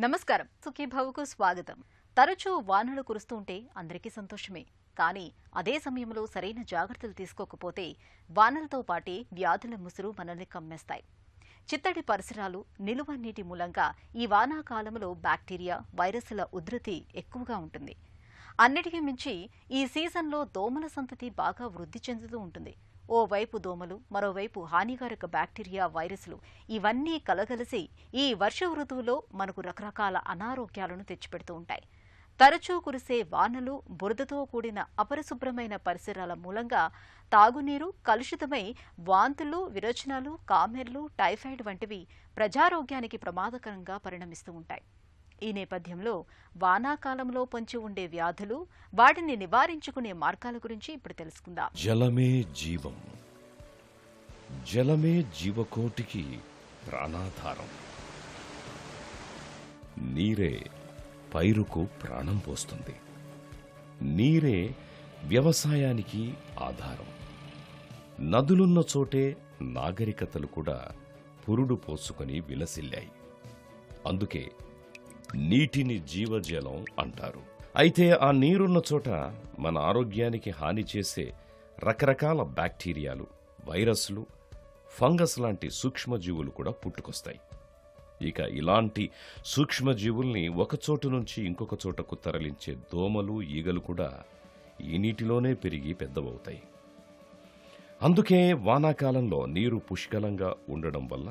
నమస్కారం. సుఖీభవకు స్వాగతం. తరచూ వానలు కురుస్తుంటే అందరికీ సంతోషమే. కానీ అదే సమయంలో సరైన జాగ్రత్తలు తీసుకోకపోతే వానలతో పాటే వ్యాధుల ముసురు మనల్ని కమ్మేస్తాయి. చిత్తడి పరిసరాలు, నిలువ నీటి మూలంగా ఈ వానాకాలంలో బ్యాక్టీరియా, వైరస్ల ఉధృతి ఎక్కువగా ఉంటుంది. అన్నిటికీ మించి ఈ సీజన్లో దోమల సంతతి బాగా వృద్ధి చెందుతూ ఉంటుంది. ఓవైపు దోమలు, మరోవైపు హానికారక బ్యాక్టీరియా, వైరస్లు ఇవన్నీ కలగలిసి ఈ వర్ష ఋతువులో మనకు రకరకాల అనారోగ్యాలను తెచ్చిపెడుతూ ఉంటాయి. తరచూ కురిసే వానలు, బురదతో కూడిన అపరిశుభ్రమైన పరిసరాల మూలంగా తాగునీరు కలుషితమై వాంతులు, విరోచనాలు, కామెర్లు, టైఫాయిడ్ వంటివి ప్రజారోగ్యానికి ప్రమాదకరంగా పరిణమిస్తూ ఉంటాయి. ఈ నేపథ్యంలో వానాకాలంలో పొంచి ఉండే వ్యాధులు, వాటిని నివారించుకునే మార్గాల గురించి ఇప్పుడు తెలుసుకుందాం. జలమే జీవం. జలమే జీవకోటికి ప్రాణాధారం. నీరే పైరుకు ప్రాణం పోస్తుంది. నీరే వ్యవసాయానికి ఆధారం. నదులున్న చోటే నాగరికతలు కూడా పురుడు పోసుకొని విలసిల్లాయి. అందుకే నీటిని జీవజలం అంటారు. అయితే ఆ నీరున్న చోట మన ఆరోగ్యానికి హాని చేసే రకరకాల బ్యాక్టీరియాలు, వైరస్లు, ఫంగస్ లాంటి సూక్ష్మజీవులు కూడా పుట్టుకొస్తాయి. ఇక ఇలాంటి సూక్ష్మజీవుల్ని ఒకచోటు నుంచి ఇంకొక చోటకు తరలించే దోమలు, ఈగలు కూడా ఈ నీటిలోనే పెరిగి పెద్దవవుతాయి. అందుకే వానాకాలంలో నీరు పుష్కలంగా ఉండడం వల్ల,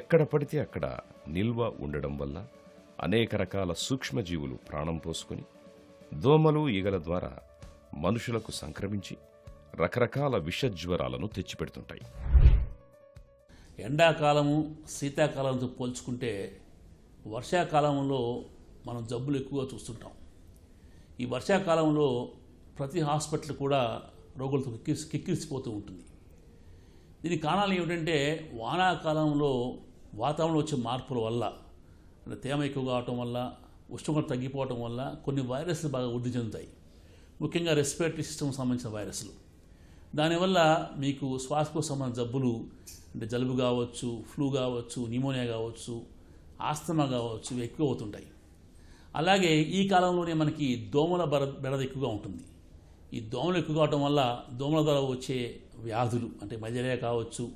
ఎక్కడ పడితే అక్కడ నిల్వ ఉండడం వల్ల అనేక రకాల సూక్ష్మజీవులు ప్రాణం పోసుకుని దోమలు, ఈగల ద్వారా మనుషులకు సంక్రమించి రకరకాల విషజ్వరాలను తెచ్చిపెడుతుంటాయి. ఎండాకాలము, శీతాకాలంతో పోల్చుకుంటే వర్షాకాలంలో మనం జబ్బులు ఎక్కువగా చూస్తుంటాం. ఈ వర్షాకాలంలో ప్రతి హాస్పిటల్ కూడా రోగులతో కిక్కిరిసిపోతూ ఉంటుంది. దీనికి కారణాలు ఏమిటంటే వానాకాలంలో వాతావరణంలో వచ్చే మార్పుల వల్ల, అంటే తేమ ఎక్కువగా అవటం వల్ల, ఉష్ణోగ్రత తగ్గిపోవటం వల్ల కొన్ని వైరస్లు బాగా వృద్ధి చెందుతాయి. ముఖ్యంగా రెస్పిరేటరీ సిస్టమ్కి సంబంధించిన వైరస్లు. దానివల్ల మీకు శ్వాసకోశ సంబంధించిన జబ్బులు, అంటే జలుబు కావచ్చు, ఫ్లూ కావచ్చు, న్యూమోనియా కావచ్చు, ఆస్తమా కావచ్చు, ఇవి ఎక్కువ అవుతుంటాయి. అలాగే ఈ కాలంలోనే మనకి దోమల బెడద ఎక్కువగా ఉంటుంది. ఈ దోమలు ఎక్కువ అవటం వల్ల దోమల ద్వారా వచ్చే వ్యాధులు, అంటే మలేరియా కావచ్చు,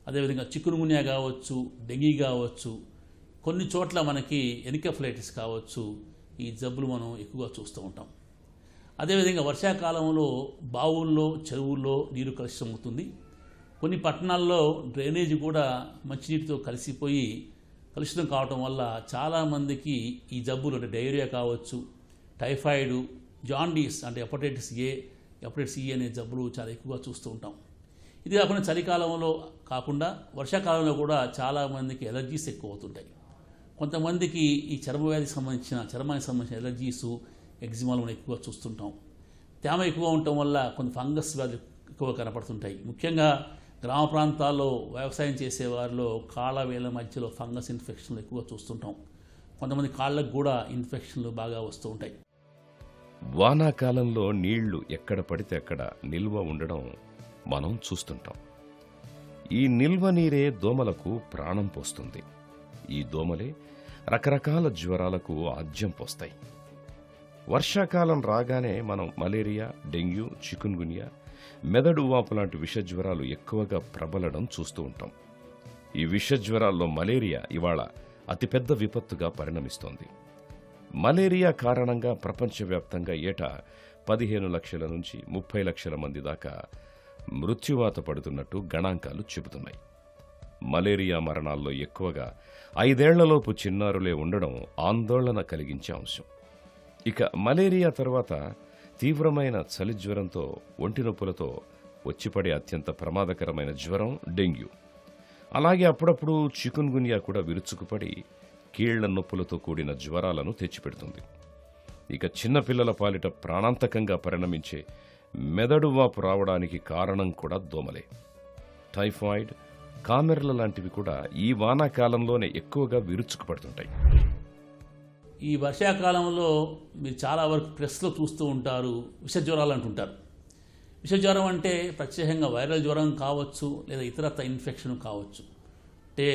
అదేవిధంగా చికున్గున్యా కావచ్చు, డెంగీ కావచ్చు, కొన్ని చోట్ల మనకి ఎన్కెఫలైటిస్ కావచ్చు, ఈ జబ్బులు మనం ఎక్కువగా చూస్తూ ఉంటాం. అదేవిధంగా వర్షాకాలంలో బావుల్లో, చెరువుల్లో నీరు కలుషితం అవుతుంది. కొన్ని పట్టణాల్లో డ్రైనేజీ కూడా మంచినీటితో కలిసిపోయి కలుషితం కావటం వల్ల చాలామందికి ఈ జబ్బులు, అంటే డయేరియా కావచ్చు, టైఫాయిడ్, జాండీస్, అంటే హెపటైటిస్ ఏ, హెపటైటిస్ ఈ అనే జబ్బులు చాలా ఎక్కువగా చూస్తూ ఉంటాం. ఇది కాకుండా చలికాలంలో కాకుండా వర్షాకాలంలో కూడా చాలామందికి ఎలర్జీస్ ఎక్కువ అవుతుంటాయి. కొంతమందికి ఈ చర్మానికి సంబంధించిన ఎలర్జీసు, ఎగ్జిమాలు మనం ఎక్కువగా చూస్తుంటాం. తేమ ఎక్కువ ఉండటం వల్ల కొన్ని ఫంగస్ వ్యాధులు ఎక్కువ కనపడుతుంటాయి. ముఖ్యంగా గ్రామ ప్రాంతాల్లో వ్యవసాయం చేసేవారిలో కాళ్ళ వేళ్ళ మధ్యలో ఫంగస్ ఇన్ఫెక్షన్లు ఎక్కువగా చూస్తుంటాం. కొంతమంది కాళ్ళకు కూడా ఇన్ఫెక్షన్లు బాగా వస్తూ ఉంటాయి. వానాకాలంలో నీళ్లు ఎక్కడ పడితే అక్కడ నిల్వ ఉండడం మనం చూస్తుంటాం. ఈ నిల్వ నీరే దోమలకు ప్రాణం పోస్తుంది. ఈ దోమలే రకరకాల జ్వరాలకు ఆజ్యం పోస్తాయి. వర్షాకాలం రాగానే మనం మలేరియా, డెంగ్యూ, చికున్గున్యా, మెదడు వాపు లాంటి విషజ్వరాలు ఎక్కువగా ప్రబలడం చూస్తూ ఉంటాం. ఈ విషజ్వరాల్లో మలేరియా ఇవాళ అతిపెద్ద విపత్తుగా పరిణమిస్తోంది. మలేరియా కారణంగా ప్రపంచవ్యాప్తంగా ఏటా 15 లక్షల నుంచి 30 లక్షల మంది దాకా మృత్యువాత పడుతున్నట్టు గణాంకాలు చెబుతున్నాయి. మలేరియా మరణాల్లో ఎక్కువగా 5 ఏళ్లలోపు చిన్నారులే ఉండడం ఆందోళన కలిగించే అంశం. ఇక మలేరియా తర్వాత తీవ్రమైన చలి జ్వరంతో, ఒంటి నొప్పులతో వచ్చిపడే అత్యంత ప్రమాదకరమైన జ్వరం డెంగ్యూ. అలాగే అప్పుడప్పుడు చికున్గున్యా కూడా విరుచుకుపడి కీళ్ల నొప్పులతో కూడిన జ్వరాలను తెచ్చిపెడుతుంది. ఇక చిన్నపిల్లల పాలిట ప్రాణాంతకంగా పరిణమించే మెదడు వాపు రావడానికి కారణం కూడా దోమలే. టైఫాయిడ్, కామెర్ల లాంటివి కూడా ఈ వానాకాలంలోనే ఎక్కువగా విరుచుకుపడుతుంటాయి. ఈ వర్షాకాలంలో మీరు చాలా వరకు ప్రెస్లో చూస్తూ ఉంటారు, విషజ్వరాలు అంటుంటారు. విషజ్వరం అంటే ప్రత్యేకంగా వైరల్ జ్వరం కావచ్చు, లేదా ఇతరత్ర ఇన్ఫెక్షన్ కావచ్చు. అంటే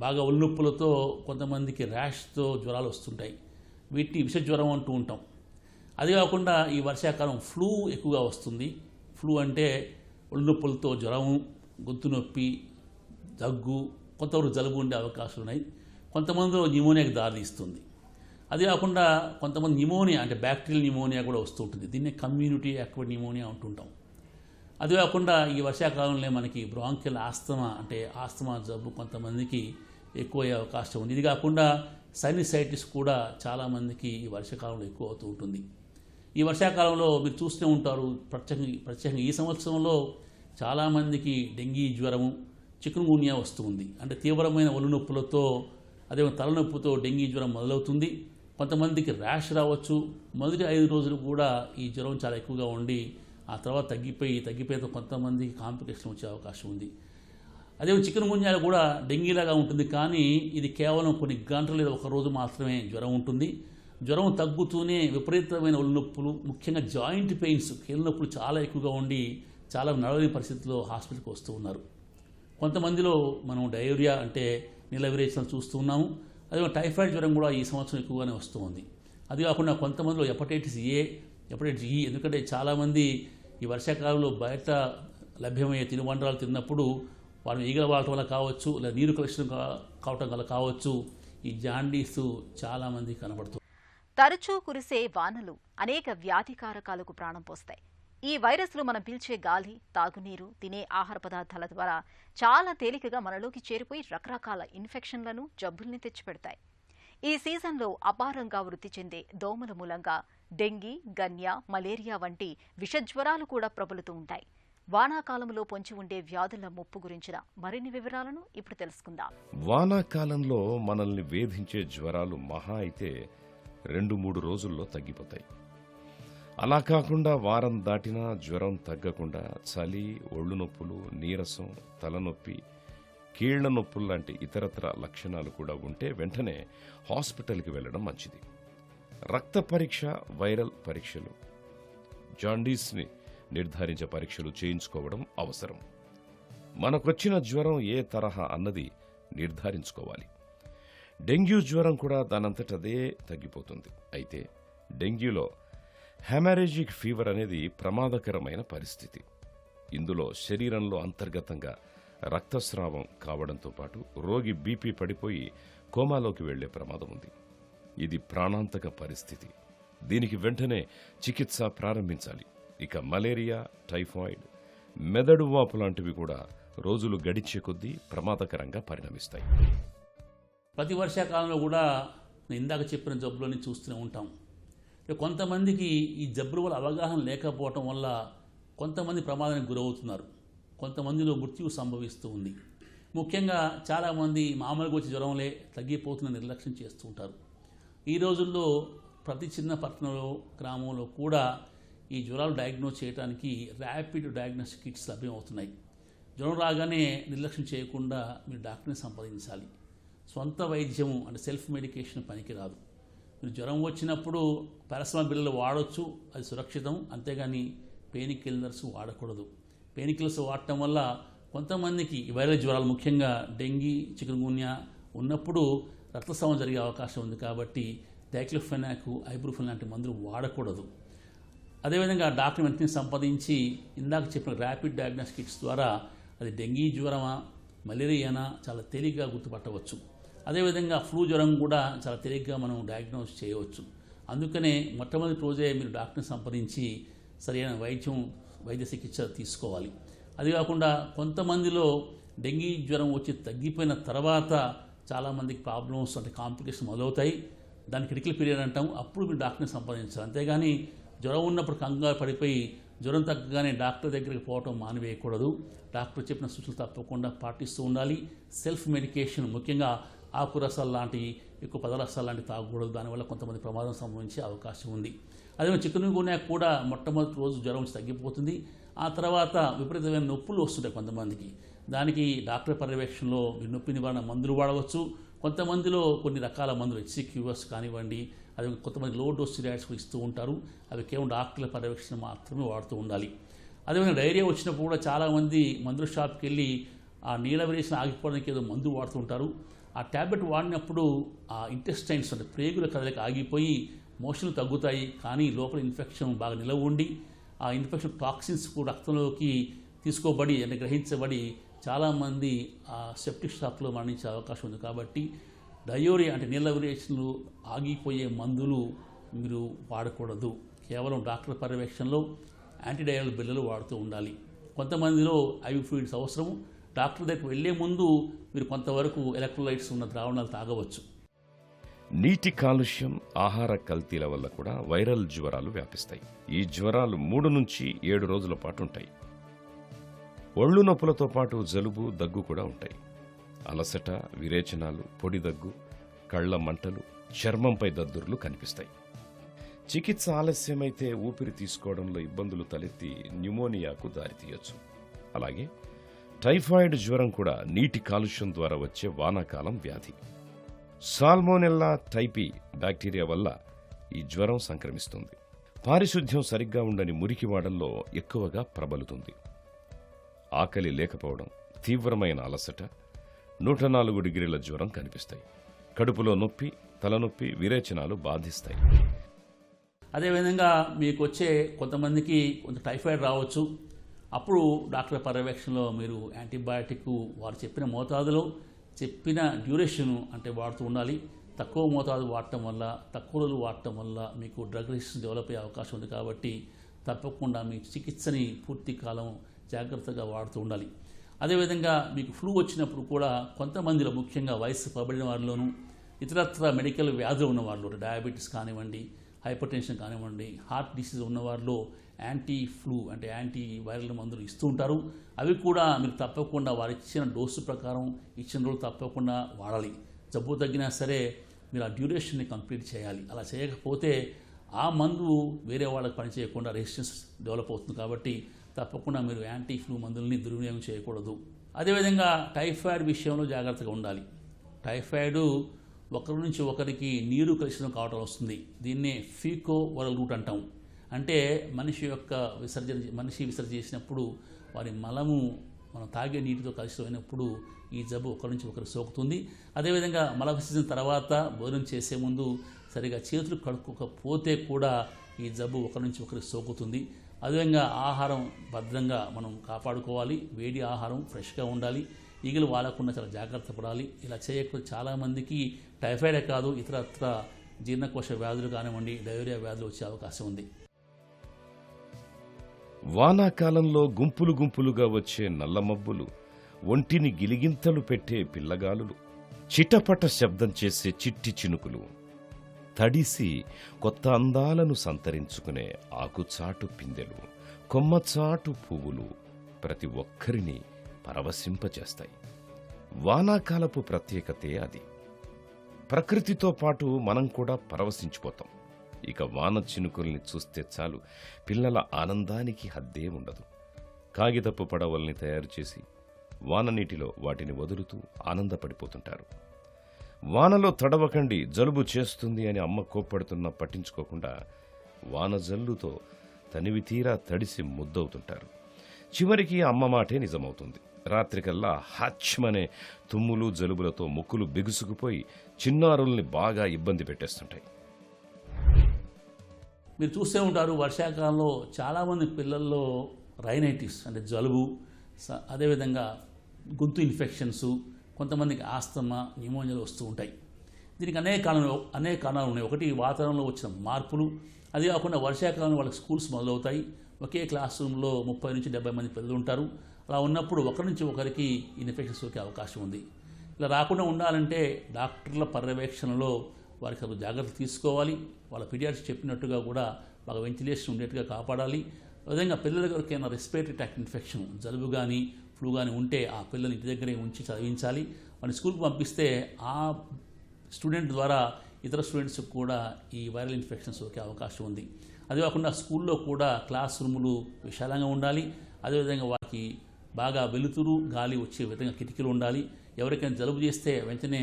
బాగా ఒళ్ళునొప్పులతో కొంతమందికి ర్యాష్తో జ్వరాలు వస్తుంటాయి. వీటిని విష జ్వరం అంటూ ఉంటాం. అది కాకుండా ఈ వర్షాకాలం ఫ్లూ ఎక్కువగా వస్తుంది. ఫ్లూ అంటే ఒళ్ళునొప్పులతో జ్వరము, గొంతు నొప్పి, దగ్గు, కొంతవరకు జలుబు ఉండే అవకాశాలు ఉన్నాయి. కొంతమందిలో న్యూమోనియాకి దారితీస్తుంది. అది కాకుండా కొంతమంది న్యూమోనియా అంటే బ్యాక్టీరియల్ న్యూమోనియా కూడా వస్తూ ఉంటుంది. దీన్నే కమ్యూనిటీ యాక్వైర్డ్ న్యూమోనియా అంటుంటాం. అది కాకుండా ఈ వర్షాకాలంలో మనకి బ్రాంకియల్ ఆస్తమా అంటే ఆస్తమా జబ్బు కొంతమందికి ఎక్కువ అయ్యే అవకాశం ఉంది. ఇది కాకుండా సైనసైటిస్ కూడా చాలామందికి ఈ వర్షాకాలంలో ఎక్కువ అవుతూ ఉంటుంది. ఈ వర్షాకాలంలో మీరు చూస్తూ ఉంటారు, ప్రత్యేకంగా ఈ సంవత్సరంలో చాలామందికి డెంగీ జ్వరము, చికున్గున్యా వస్తుంది. అంటే తీవ్రమైన ఒళ్ళు నొప్పులతో అదే తలనొప్పితో డెంగీ జ్వరం మొదలవుతుంది. కొంతమందికి ర్యాష్ రావచ్చు. మొదటి 5 రోజులు కూడా ఈ జ్వరం చాలా ఎక్కువగా ఉండి ఆ తర్వాత తగ్గిపోయేతో కొంతమందికి కాంప్లికేషన్ వచ్చే అవకాశం ఉంది. అదే చికున్గున్యాలో కూడా డెంగీలాగా ఉంటుంది, కానీ ఇది కేవలం కొన్ని గంటలు లేదా ఒక రోజు మాత్రమే జ్వరం ఉంటుంది. జ్వరం తగ్గుతూనే విపరీతమైన ఒళ్ళు నొప్పులు, ముఖ్యంగా జాయింట్ పెయిన్స్, కీళ్ళ నొప్పులు చాలా ఎక్కువగా ఉండి చాలా నడవని పరిస్థితుల్లో హాస్పిటల్కి వస్తూ ఉన్నారు. కొంతమందిలో మనం డయేరియా అంటే నీళ్ళ విరేచనలు చూస్తూ ఉన్నాము. అదే టైఫాయిడ్ జ్వరం కూడా ఈ సంవత్సరం ఎక్కువగానే వస్తూ ఉంది. అది కాకుండా కొంతమందిలో హెపటైటిస్ ఏ, హెపటైటిస్ ఈ, ఎందుకంటే చాలామంది ఈ వర్షాకాలంలో బయట లభ్యమయ్యే తినుబండారాలు తిన్నప్పుడు వాళ్ళు ఈగల వాడటం వల్ల కావచ్చు, లేదా నీరు కలుషితం కావటం వల్ల కావచ్చు, ఈ జాండీస్ చాలామంది కనబడుతుంది. తరచూ కురిసే వానలు అనేక వ్యాధికారకాలకు ప్రాణం పోస్తాయి. ఈ వైరస్లు మనం పీల్చే గాలి, తాగునీరు, తినే ఆహార పదార్థాల ద్వారా చాలా తేలికగా మనలోకి చేరిపోయి రకరకాల ఇన్ఫెక్షన్లను, జబ్బుల్ని తెచ్చిపెడతాయి. ఈ సీజన్లో అపారంగా వృద్ధి చెందే దోమల మూలంగా డెంగీ, గన్యా, మలేరియా వంటి విషజ్వరాలు కూడా ప్రబలుతూ ఉంటాయి. వానాకాలంలో పొంచి ఉండే వ్యాధుల ముప్పు గురించిన మరిన్ని వివరాలను ఇప్పుడు తెలుసుకుందాం. వానాకాలంలో మనల్ని వేధించే జ్వరాలు మహా అయితే 2-3 రోజుల్లో తగ్గిపోతాయి. అలా కాకుండా వారం దాటినా జ్వరం తగ్గకుండా చలి, ఒళ్ళు నొప్పులు, నీరసం, తలనొప్పి, కీళ్ల నొప్పులు లాంటి ఇతరత్ర లక్షణాలు కూడా ఉంటే వెంటనే హాస్పిటల్కి వెళ్లడం మంచిది. రక్త పరీక్ష, వైరల్ పరీక్షలు, జాండీస్ని నిర్ధారించే పరీక్షలు చేయించుకోవడం అవసరం. మనకొచ్చిన జ్వరం ఏ తరహా అన్నది నిర్ధారించుకోవాలి. డెంగ్యూ జ్వరం కూడా దానంతటదే తగ్గిపోతుంది. అయితే డెంగ్యూలో హెమరేజిక్ ఫీవర్ అనేది ప్రమాదకరమైన పరిస్థితి. ఇందులో శరీరంలో అంతర్గతంగా రక్తస్రావం కావడంతో పాటు రోగి బీపీ పడిపోయి కోమాలోకి వెళ్లే ప్రమాదం ఉంది. ఇది ప్రాణాంతక పరిస్థితి. దీనికి వెంటనే చికిత్స ప్రారంభించాలి. ఇక మలేరియా, టైఫాయిడ్, మెదడు వాపు లాంటివి కూడా రోజులు గడిచే కొద్దీ ప్రమాదకరంగా పరిణమిస్తాయి. ప్రతి వర్షాకాలంలో కూడా నేను ఇందాక చెప్పిన జబ్బులని చూస్తూనే ఉంటాం. కొంతమందికి ఈ జబ్బుల వల్ల అవగాహన లేకపోవటం వల్ల కొంతమంది ప్రమాదానికి గురవుతున్నారు. కొంతమందిలో మృత్యువు సంభవిస్తూ ఉంది. ముఖ్యంగా చాలామంది మామూలుగా వచ్చి జ్వరంలే తగ్గిపోతున్న నిర్లక్ష్యం చేస్తూ ఉంటారు. ఈ రోజుల్లో ప్రతి చిన్న పట్టణంలో, గ్రామంలో కూడా ఈ జ్వరాలు డయాగ్నోస్ చేయడానికి ర్యాపిడ్ డయాగ్నోస్టిక్ కిట్స్ లభ్యమవుతున్నాయి. జ్వరం రాగానే నిర్లక్ష్యం చేయకుండా మీరు డాక్టర్ని సంప్రదించాలి. సొంత వైద్యము అంటే సెల్ఫ్ మెడికేషన్ పనికిరాదు. మీరు జ్వరం వచ్చినప్పుడు పారాసిటమాల్ బిళ్ళలు వాడవచ్చు, అది సురక్షితం. అంతేగాని పెయిన్ కిల్లర్స్ వాడకూడదు. పెయిన్ కిల్లర్స్ వాడటం వల్ల కొంతమందికి వైరల్ జ్వరాలు, ముఖ్యంగా డెంగీ, చికున్గున్యా ఉన్నప్పుడు రక్తస్రావం జరిగే అవకాశం ఉంది. కాబట్టి డైక్లోఫెనాక్, ఐబ్రూఫెన్ లాంటి మందులు వాడకూడదు. అదేవిధంగా డాక్టర్ వెంటనే సంప్రదించి ఇందాక చెప్పిన ర్యాపిడ్ డయాగ్నోస్టిక్ కిట్స్ ద్వారా అది డెంగీ జ్వరమా, మలేరియానా చాలా తేలిగ్గా గుర్తుపట్టవచ్చు. అదేవిధంగా ఫ్లూ జ్వరం కూడా చాలా తేలిగ్గా మనం డయాగ్నోస్ చేయవచ్చు. అందుకనే మొట్టమొదటి రోజే మీరు డాక్టర్ని సంప్రదించి సరైన వైద్య చికిత్స తీసుకోవాలి. అది కాకుండా కొంతమందిలో డెంగీ జ్వరం వచ్చి తగ్గిపోయిన తర్వాత చాలామందికి ప్రాబ్లమ్స్ అంటే కాంప్లికేషన్ మొదలవుతాయి. దాన్ని క్రిటికల్ పీరియడ్ అంటాం. అప్పుడు మీరు డాక్టర్ని సంప్రదించాలి. అంతేగాని జ్వరం ఉన్నప్పుడు కంగారు పడిపోయి జ్వరం తగ్గగానే డాక్టర్ దగ్గరికి పోవటం మానివేయకూడదు. డాక్టర్ చెప్పిన సూచనలు తప్పకుండా పాటిస్తూ ఉండాలి. సెల్ఫ్ మెడికేషన్, ముఖ్యంగా ఆకురసాలు లాంటి, ఎక్కువ పదరసాలు లాంటివి తాగకూడదు. దానివల్ల కొంతమంది ప్రమాదం సంభవించే అవకాశం ఉంది. అదే చికున్గున్యా కూడా మొట్టమొదటి రోజు జ్వరం వచ్చి తగ్గిపోతుంది. ఆ తర్వాత విపరీతమైన నొప్పులు వస్తుంటాయి కొంతమందికి. దానికి డాక్టర్ పర్యవేక్షణలో నొప్పి నివారణ మందులు వాడవచ్చు. కొంతమందిలో కొన్ని రకాల మందులు HCQS కానివ్వండి, అది కొంతమంది లో డోస్ స్టెరాయిడ్స్ కూడా ఇస్తూ ఉంటారు. అవి కేవలం డాక్టర్ల పర్యవేక్షణ మాత్రమే వాడుతూ ఉండాలి. అదేవిధంగా డైరియా వచ్చినప్పుడు కూడా చాలామంది మందుల షాప్కి వెళ్ళి ఆ నీల వేరియేషన్ ఆగిపోవడానికి ఏదో మందు వాడుతుంటారు. ఆ ట్యాబ్లెట్ వాడినప్పుడు ఆ ఇంటెస్టైన్స్ అంటే ప్రేగుల కదలిక ఆగిపోయి మోషన్లు తగ్గుతాయి, కానీ లోపల ఇన్ఫెక్షన్ బాగా నిలవ ఉండి ఆ ఇన్ఫెక్షన్ టాక్సిన్స్ రక్తంలోకి తీసుకోబడి అంటే గ్రహించబడి చాలామంది ఆ సెప్టిక్ షాక్లో మరణించే అవకాశం ఉంది. కాబట్టి డయోరియా అంటే నీళ్ళ వేరియేషన్లు ఆగిపోయే మందులు మీరు వాడకూడదు. కేవలం డాక్టర్ పర్యవేక్షణలో యాంటీడయల్ బిళ్ళలు వాడుతూ ఉండాలి. కొంతమందిలో ఐవి ఫ్లూయిడ్స్ అవసరము. డాక్టర్ దగ్గరికి వెళ్లే ముందు మీరు కొంతవరకు ఎలక్ట్రోలైట్స్ ఉన్న ద్రావణాలు తాగవచ్చు. నీటి కాలుష్యం, ఆహార కల్తీల వల్ల కూడా వైరల్ జ్వరాలు వ్యాపిస్తాయి. ఈ జ్వరాలు 3 నుంచి 7 రోజుల పాటు ఉంటాయి. ఒళ్ళు నొప్పులతో పాటు జలుబు, దగ్గు కూడా ఉంటాయి. అలసట, విరేచనాలు, పొడి దగ్గు, కళ్ల మంటలు, చర్మంపై దద్దుర్లు కనిపిస్తాయి. చికిత్స ఆలస్యమైతే ఊపిరి తీసుకోవడంలో ఇబ్బందులు తలెత్తి న్యూమోనియాకు దారితీయొచ్చు. అలాగే టైఫాయిడ్ జ్వరం కూడా నీటి కాలుష్యం ద్వారా వచ్చే వానాకాలం వ్యాధి. సాల్మోనెల్లా టైపీ బ్యాక్టీరియా వల్ల ఈ జ్వరం సంక్రమిస్తుంది. పారిశుద్ధ్యం సరిగ్గా ఉండని మురికివాడల్లో ఎక్కువగా ప్రబలుతుంది. ఆకలి లేకపోవడం, తీవ్రమైన అలసట, 104 డిగ్రీల జ్వరం కనిపిస్తాయి. కడుపులో నొప్పి, తలనొప్పి, విరేచనాలు బాధిస్తాయి. అదేవిధంగా మీకు వచ్చే కొంతమందికి కొంత టైఫాయిడ్ రావచ్చు. అప్పుడు డాక్టర్ పర్యవేక్షణలో మీరు యాంటీబయాటిక్ వారు చెప్పిన మోతాదులో చెప్పిన డ్యూరేషన్ అంటే వాడుతూ ఉండాలి. తక్కువ మోతాదు వాడటం వల్ల, తక్కువ రోజులు వాడటం వల్ల మీకు డ్రగ్ రెసిస్టెన్స్ డెవలప్ అయ్యే అవకాశం ఉంది. కాబట్టి తప్పకుండా మీ చికిత్సని పూర్తి కాలం జాగ్రత్తగా వాడుతూ ఉండాలి. అదేవిధంగా మీకు ఫ్లూ వచ్చినప్పుడు కూడా కొంతమందిలో, ముఖ్యంగా వయసు పబడిన వారిలోనూ ఇతరత్ర మెడికల్ వ్యాధులు ఉన్నవాళ్ళు, డయాబెటీస్ కానివ్వండి, హైపర్ టెన్షన్ కానివ్వండి, హార్ట్ డిసీజ్ ఉన్నవారిలో యాంటీ ఫ్లూ అంటే యాంటీ వైరల్ మందులు ఇస్తూ ఉంటారు. అవి కూడా మీరు తప్పకుండా వారు ఇచ్చిన డోసు ప్రకారం ఇచ్చిన రోజులు తప్పకుండా వాడాలి. జబ్బు తగ్గినా సరే మీరు ఆ డ్యూరేషన్ని కంప్లీట్ చేయాలి. అలా చేయకపోతే ఆ మందు వేరే వాళ్ళకి పనిచేయకుండా రెసిస్టెన్స్ డెవలప్ అవుతుంది. కాబట్టి తప్పకుండా మీరు యాంటీ ఫ్లూ మందుల్ని దుర్వినియోగం చేయకూడదు. అదేవిధంగా టైఫాయిడ్ విషయంలో జాగ్రత్తగా ఉండాలి. టైఫాయిడ్ ఒకరి నుంచి ఒకరికి నీరు కలిసిన కావటం వస్తుంది. దీన్నే ఫీకో వరల్ రూట్ అంటాం. అంటే మనిషి విసర్జన చేసినప్పుడు వారి మలము మనం తాగే నీటితో కలిసిపోయినప్పుడు ఈ జబ్బు ఒకరి నుంచి ఒకరు సోకుతుంది. అదేవిధంగా మల విసర్జన తర్వాత భోజనం చేసే ముందు సరిగా చేతులు కడుక్కోకపోతే కూడా ఈ జబ్బు ఒకరి నుంచి ఒకరికి సోకుతుంది. అదేవిధంగా ఆహారం భద్రంగా మనం కాపాడుకోవాలి. వేడి ఆహారం ఫ్రెష్గా ఉండాలి. ఈగలు వాడకుండా చాలా జాగ్రత్త పడాలి. ఇలా చేయకపోతే చాలామందికి టైఫాయిడే కాదు, ఇతరత్ర జీర్ణకోశ వ్యాధులు కానివ్వండి, డయోరియా వ్యాధులు వచ్చే అవకాశం ఉంది. వానాకాలంలో గుంపులు గుంపులుగా వచ్చే నల్లమబ్బులు, ఒంటిని గిలిగింతలు పెట్టే పిల్లగాలులు, చిటపట శబ్దం చేసే చిట్టి చినుకులు, తడిసి కొత్త అందాలను సంతరించుకునే ఆకుచాటు పిందెలు, కొమ్మచాటు పువ్వులు ప్రతి ఒక్కరిని పరవశింపచేస్తాయి. వానాకాలపు ప్రత్యేకతే అది. ప్రకృతితో పాటు మనం కూడా పరవశించిపోతాం. ఇక వాన చినుకుల్ని చూస్తే చాలు, పిల్లల ఆనందానికి హద్దే ఉండదు. కాగితపు పడవల్ని తయారు చేసి వాన నీటిలో వాటిని వదులుతూ ఆనందపడిపోతుంటారు. వానలో తడవకండి, జలుబు చేస్తుంది అని అమ్మ కోప్పడుతున్నా పట్టించుకోకుండా వాన జల్లుతో తనివి తీరా తడిసి ముద్దవుతుంటారు. చివరికి అమ్మ మాటే నిజమవుతుంది. రాత్రికల్లా హచ్మనే తుమ్ములు, జలుబులతో ముక్కులు బిగుసుకుపోయి చిన్నారుల్ని బాగా ఇబ్బంది పెట్టేస్తుంటాయి. మీరు చూస్తూ ఉంటారు, వర్షాకాలంలో చాలామంది పిల్లల్లో రైనైటిస్ అంటే జలుబు, అదేవిధంగా గొంతు ఇన్ఫెక్షన్స్, కొంతమందికి ఆస్తమా, న్యూమోనియాలు వస్తూ ఉంటాయి. దీనికి అనేక కారణాలు ఉన్నాయి. ఒకటి వాతావరణంలో వచ్చిన మార్పులు, అది కాకుండా వర్షాకాలంలో వాళ్ళకి స్కూల్స్ మొదలవుతాయి. ఒకే క్లాస్ రూమ్లో 30 నుంచి 70 మంది పిల్లలు ఉంటారు. అలా ఉన్నప్పుడు ఒకరి నుంచి ఒకరికి ఇన్ఫెక్షన్స్ సోకే అవకాశం ఉంది. ఇలా రాకుండా ఉండాలంటే డాక్టర్ల పర్యవేక్షణలో వారికి అది జాగ్రత్త తీసుకోవాలి. వాళ్ళ పీడియాట్రిస్ట్ చెప్పినట్టుగా కూడా బాగా వెంటిలేషన్ ఉండేట్టుగా కాపాడాలి. విధంగా పిల్లలకి ఎవరికైనా రెస్పిరేటరీ ట్రాక్ట్ ఇన్ఫెక్షన్, జలుబు కానీ ఫ్లూ కానీ ఉంటే ఆ పిల్లల్ని ఇంటి దగ్గరే ఉంచి చదివించాలి. వాళ్ళని స్కూల్కి పంపిస్తే ఆ స్టూడెంట్ ద్వారా ఇతర స్టూడెంట్స్కి కూడా ఈ వైరల్ ఇన్ఫెక్షన్స్ సోకే అవకాశం ఉంది. అదే కాకుండా స్కూల్లో కూడా క్లాస్ రూములు విశాలంగా ఉండాలి. అదేవిధంగా వారికి బాగా వెలుతురు, గాలి వచ్చే విధంగా కిటికీలు ఉండాలి. ఎవరికైనా జలుబు చేస్తే వెంటనే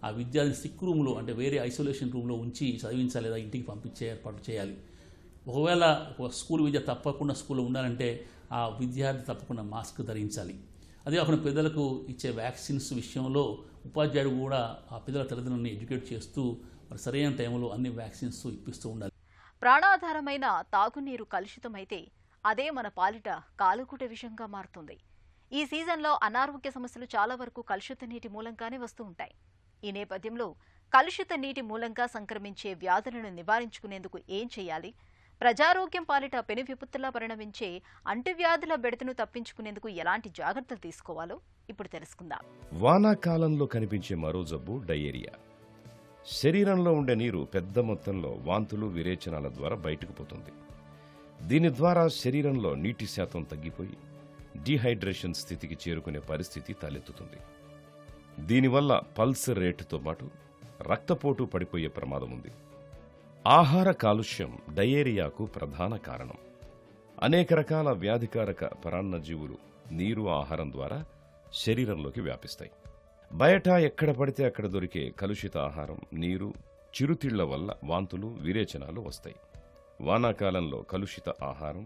ఆ విద్యార్థిని సిక్ రూమ్లో అంటే వేరే ఐసోలేషన్ రూమ్లో ఉంచి చదివించాలి, లేదా ఇంటికి పంపించే ఏర్పాటు చేయాలి. ఒకవేళ ఒక స్కూల్ విద్య తప్పకుండా స్కూల్లో ఉండాలంటే ఆ విద్యార్థి తప్పకుండా మాస్క్ ధరించాలి. అదే కాకుండా పిల్లలకు ఇచ్చే వ్యాక్సిన్స్ విషయంలో ఉపాధ్యాయుడు కూడా ఆ పిల్లల తల్లిదండ్రులను ఎడ్యుకేట్ చేస్తూ మరి సరైన టైంలో అన్ని వ్యాక్సిన్స్ ఇప్పిస్తూ ఉండాలి. ప్రాణాధారమైన తాగునీరు కలుషితమైతే అదే మన పాలిట కాలుకూట విషంగా మారుతుంది. ఈ సీజన్లో అనారోగ్య సమస్యలు చాలా వరకు కలుషిత నీటి మూలంగానే వస్తూ ఉంటాయి. ఈ నేపథ్యంలో కలుషిత నీటి మూలంగా సంక్రమించే వ్యాధులను నివారించుకునేందుకు ఏం చేయాలి? ప్రజారోగ్యం పాలిట పెను విపత్తులా పరిణమించే అంటువ్యాధుల బెడతను తప్పించుకునేందుకు ఎలాంటి జాగ్రత్తలు తీసుకోవాలో ఇప్పుడు తెలుసుకుందాం. వానాకాలంలో కనిపించే మరో జబ్బు డయేరియా. శరీరంలో ఉండే నీరు పెద్ద మొత్తంలో వాంతులు విరేచనాల ద్వారా బయటకు పోతుంది. దీని ద్వారా శరీరంలో నీటి శాతం తగ్గిపోయి డీహైడ్రేషన్ స్థితికి చేరుకునే పరిస్థితి తలెత్తుతుంది. దీనివల్ల పల్స్ రేటుతో పాటు రక్తపోటు పడిపోయే ప్రమాదం ఉంది. ఆహార కాలుష్యం డయేరియాకు ప్రధాన కారణం. అనేక రకాల వ్యాధికారక పరాన్నజీవులు నీరు, ఆహారం ద్వారా శరీరంలోకి వ్యాపిస్తాయి. బయట ఎక్కడ పడితే అక్కడ దొరికే కలుషిత ఆహారం, నీరు, చిరుతిళ్ల వల్ల వాంతులు, విరేచనాలు వస్తాయి. వానాకాలంలో కలుషిత ఆహారం,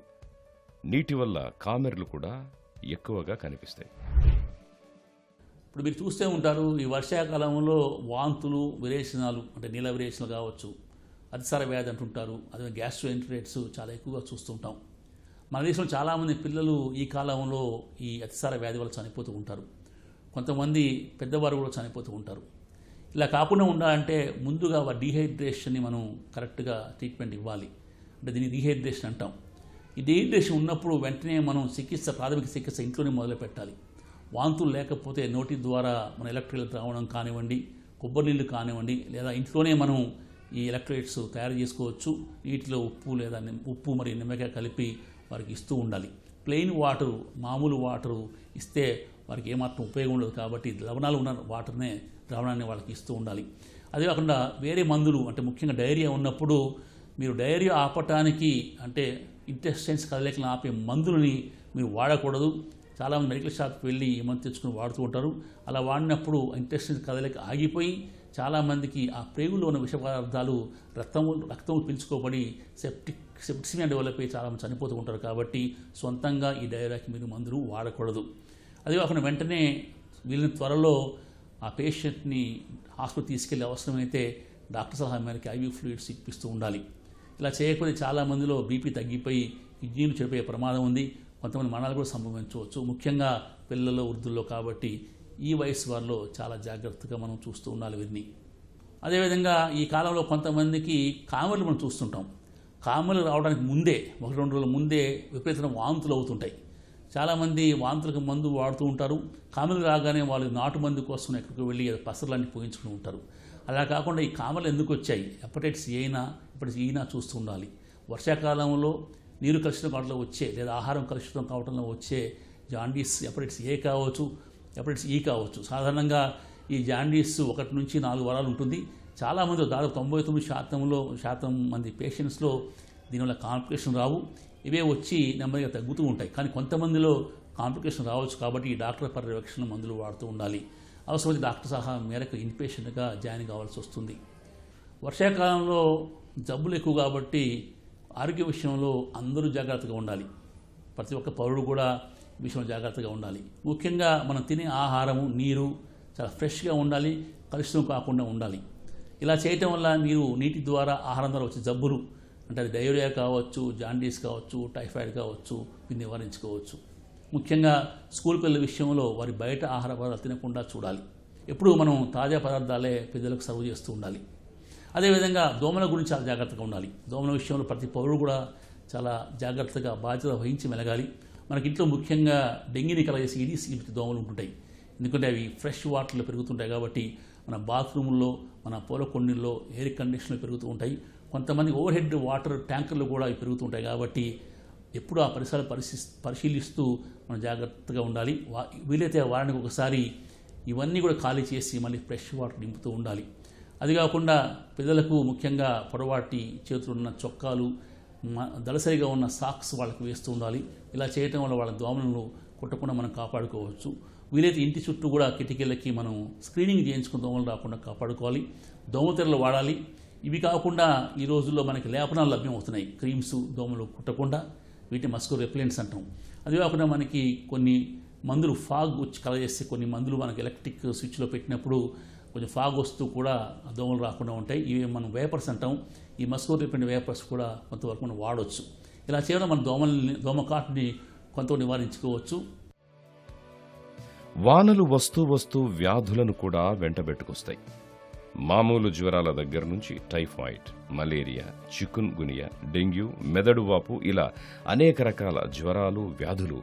నీటి వల్ల కామెర్లు కూడా ఎక్కువగా కనిపిస్తాయి. ఇప్పుడు మీరు చూస్తూ ఉంటారు, ఈ వర్షాకాలంలో వాంతులు, విరేచనాలు అంటే నీళ్ళ విరేచనాలు కావచ్చు, అతిసార వ్యాధి అంటుంటారు, అదే గ్యాస్ట్రోఎంటరైటిస్ చాలా ఎక్కువగా చూస్తుంటాం. మన దేశంలో చాలామంది పిల్లలు ఈ కాలంలో ఈ అతిసార వ్యాధి వల్ల చనిపోతూ ఉంటారు. కొంతమంది పెద్దవారు కూడా చనిపోతూ ఉంటారు. ఇలా కాకుండా ఉండాలంటే ముందుగా డీహైడ్రేషన్ని మనం కరెక్ట్గా ట్రీట్మెంట్ ఇవ్వాలి. అంటే దీన్ని డీహైడ్రేషన్ అంటాం. ఈ డీహైడ్రేషన్ ఉన్నప్పుడు వెంటనే మనం ప్రాథమిక చికిత్స ఇంట్లోనే మొదలు పెట్టాలి. వాంతులు లేకపోతే నోటి ద్వారా మన ఎలక్ట్రోలైట్ రావడం కానివ్వండి, కొబ్బరి నీళ్ళు కానివ్వండి, లేదా ఇంట్లోనే మనం ఈ ఎలక్ట్రోలైట్స్ తయారు చేసుకోవచ్చు. నీటిలో ఉప్పు మరియు నిమ్మకాయ కలిపి వారికి ఇస్తూ ఉండాలి. ప్లెయిన్ వాటరు, మామూలు వాటరు ఇస్తే వారికి ఏమాత్రం ఉపయోగం ఉండదు. కాబట్టి లవణాలు ఉన్న ద్రావణాన్ని వాళ్ళకి ఇస్తూ ఉండాలి. అదే కాకుండా వేరే మందులు అంటే ముఖ్యంగా డయేరియా ఉన్నప్పుడు మీరు డయేరియా ఆపటానికి అంటే ఇంటెస్టైన్స్ కదలికలను ఆపే మందులని మీరు వాడకూడదు. చాలామంది మెడికల్ షాప్కి వెళ్ళి ఈ మందు తెచ్చుకుని వాడుతూ ఉంటారు. అలా వాడినప్పుడు ఇంటెస్టైన్స్ కదలిక ఆగిపోయి చాలామందికి ఆ ప్రేగులో ఉన్న విష పదార్థాలు రక్తము పీల్చుకోబడి సెప్టిసిమియా డెవలప్ అయ్యి చాలామంది చనిపోతూ ఉంటారు. కాబట్టి సొంతంగా ఈ డయేరియాకి మీరు మందులు వాడకూడదు. అదే కాకుండా వెంటనే వీళ్ళని త్వరలో ఆ పేషెంట్ని హాస్పిటల్ తీసుకెళ్లే అవసరమైతే డాక్టర్ సలహా మేరకు ఐవీ ఫ్లూయిడ్స్ ఇప్పిస్తూ ఉండాలి. ఇలా చేయకపోతే చాలామందిలో బీపీ తగ్గిపోయి కిడ్నీలు చెడిపోయే ప్రమాదం ఉంది. కొంతమంది మరణాలు కూడా సంభవించవచ్చు, ముఖ్యంగా పిల్లల్లో, వృద్ధుల్లో. కాబట్టి ఈ వయసు వారిలో చాలా జాగ్రత్తగా మనం చూస్తూ ఉండాలి వీరిని. అదేవిధంగా ఈ కాలంలో కొంతమందికి కామెర్లు మనం చూస్తుంటాం. కామెర్లు రావడానికి ముందే 1-2 రోజుల ముందే విపరీతమైన వాంతులు అవుతుంటాయి. చాలామంది వాంతులకు మందు వాడుతూ ఉంటారు. కామెర్లు రాగానే వాళ్ళు నాటు మందు కోసం ఎక్కడికి వెళ్ళి పసర్లన్నీ పోయించుకుని ఉంటారు. అలా కాకుండా ఈ కామెర్లు ఎందుకు వచ్చాయి, హెపటైటిస్ ఈనా చూస్తూ ఉండాలి. వర్షాకాలంలో నీరు కలుషితం కావడంలో వచ్చే లేదా ఆహారం కలుషితం కావడంలో వచ్చే జాండీస్, హెపటైటిస్ ఏ కావచ్చు, హెపటైటిస్ ఈ కావచ్చు. సాధారణంగా ఈ జాండీస్ 1 నుంచి 4 వారాలు ఉంటుంది. చాలామంది దాదాపు 99% మంది పేషెంట్స్లో దీనివల్ల కాంప్లికేషన్ రావు. ఇవే వచ్చి నెమ్మదిగా తగ్గుతూ ఉంటాయి. కానీ కొంతమందిలో కాంప్లికేషన్ రావచ్చు. కాబట్టి ఈ డాక్టర్ పర్యవేక్షణ మందులు వాడుతూ ఉండాలి. అవసరమైతే డాక్టర్ సలహా మేరకు ఇన్పేషెంట్గా జాయిన్ కావాల్సి వస్తుంది. వర్షాకాలంలో జబ్బులు ఎక్కువ కాబట్టి ఆరోగ్య విషయంలో అందరూ జాగ్రత్తగా ఉండాలి. ప్రతి ఒక్క పౌరుడు కూడా ఈ విషయంలో జాగ్రత్తగా ఉండాలి. ముఖ్యంగా మనం తినే ఆహారము, నీరు చాలా ఫ్రెష్గా ఉండాలి, కలుషితం కాకుండా ఉండాలి. ఇలా చేయటం వల్ల మీరు నీటి ద్వారా, ఆహారం ద్వారా వచ్చే జబ్బులు అంటే అది డయేరియా కావచ్చు, జాండీస్ కావచ్చు, టైఫాయిడ్ కావచ్చు, వీటిని నివారించుకోవచ్చు. ముఖ్యంగా స్కూల్ పిల్లల విషయంలో వారి బయట ఆహార పదార్థాలు తినకుండా చూడాలి. ఎప్పుడూ మనం తాజా పదార్థాలే పిల్లలకు సర్వ్ చేస్తూ ఉండాలి. అదేవిధంగా దోమల గురించి చాలా జాగ్రత్తగా ఉండాలి. దోమల విషయంలో ప్రతి పౌరుడు కూడా చాలా జాగ్రత్తగా బాధ్యత వహించి మెలగాలి. మనకి ఇంట్లో ముఖ్యంగా డెంగీని కలగజేసి ఈడీస్ దోమలు ఉంటుంటాయి. ఎందుకంటే అవి ఫ్రెష్ వాటర్లో పెరుగుతుంటాయి. కాబట్టి మన బాత్రూముల్లో, మన పూల కుండీల్లో, ఎయిర్ కండిషన్లో పెరుగుతూ ఉంటాయి. కొంతమంది ఓవర్ హెడ్ వాటర్ ట్యాంకర్లు కూడా అవి పెరుగుతుంటాయి. కాబట్టి ఎప్పుడు ఆ పరిసరాలు పరిశీలిస్తూ మనం జాగ్రత్తగా ఉండాలి. వీలైతే వారానికి ఒకసారి ఇవన్నీ కూడా ఖాళీ చేసి మళ్ళీ ఫ్రెష్ వాటర్ నింపుతూ ఉండాలి. అది కాకుండా పిల్లలకు ముఖ్యంగా పొడవాటి చేతులు ఉన్న చొక్కాలు, దళసరిగా ఉన్న సాక్స్ వాళ్ళకి వేస్తూ ఉండాలి. ఇలా చేయటం వల్ల వాళ్ళ దోమలను కుట్టకుండా మనం కాపాడుకోవచ్చు. వీలైతే ఇంటి చుట్టూ కూడా కిటికీలకి మనం స్క్రీనింగ్ చేయించుకుని దోమలు రాకుండా కాపాడుకోవాలి. దోమతెరలు వాడాలి. ఇవి కాకుండా ఈ రోజుల్లో మనకి లేపనాలు లభ్యం అవుతున్నాయి. క్రీమ్స్ దోమలు కుట్టకుండా, వీటిని మస్కో రెప్లెంట్స్ అంటాం. అది కాకుండా మనకి కొన్ని మందులు ఫాగ్ వచ్చి కలగజేస్తే కొన్ని మందులు మనకి ఎలక్ట్రిక్ స్విచ్లో పెట్టినప్పుడు కొంచెం ఫాగ్ వస్తూ కూడా దోమలు రాకుండా ఉంటాయి. ఇవి మనం వేపర్స్ అంటాం. ఈ మస్కో రిపెంట్ వేపర్స్ కూడా కొంతవరకు మనం వాడవచ్చు. ఇలా చేయడం మన దోమకాటుని కొంత నివారించుకోవచ్చు. వానలు వస్తూ వ్యాధులను కూడా వెంటబెట్టుకొస్తాయి. మామూలు జ్వరాల దగ్గర నుంచి టైఫాయిడ్, మలేరియా, చికున్ గునియా, డెంగ్యూ, మెదడు వాపు ఇలా అనేక రకాల జ్వరాలు, వ్యాధులు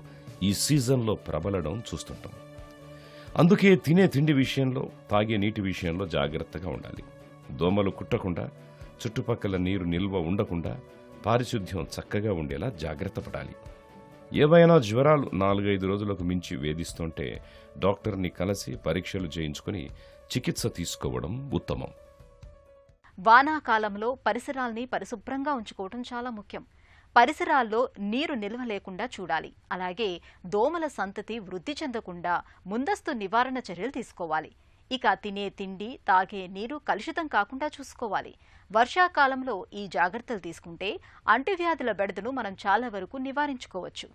ఈ సీజన్లో ప్రబలడం చూస్తుంటాం. అందుకే తినే తిండి విషయంలో, తాగే నీటి విషయంలో జాగ్రత్తగా ఉండాలి. దోమలు కుట్టకుండా, చుట్టుపక్కల నీరు నిల్వ ఉండకుండా పారిశుద్ధ్యం చక్కగా ఉండేలా జాగ్రత్త పడాలి. ఏవైనా జ్వరాలు 4-5 రోజులకు మించి వేధిస్తుంటే డాక్టర్ని కలిసి పరీక్షలు చేయించుకుని చికిత్స తీసుకోవడం ఉత్తమం. వానాకాలంలో పరిసరాల్ని పరిశుభ్రంగా ఉంచుకోవటం చాలా ముఖ్యం. పరిసరాల్లో నీరు నిల్వ లేకుండా చూడాలి. అలాగే దోమల సంతతి వృద్ధి చెందకుండా ముందస్తు నివారణ చర్యలు తీసుకోవాలి. ఇక తినే తిండి, తాగే నీరు కలుషితం కాకుండా చూసుకోవాలి. వర్షాకాలంలో ఈ జాగ్రత్తలు తీసుకుంటే అంటువ్యాధుల బెడదను మనం చాలా వరకు నివారించుకోవచ్చు.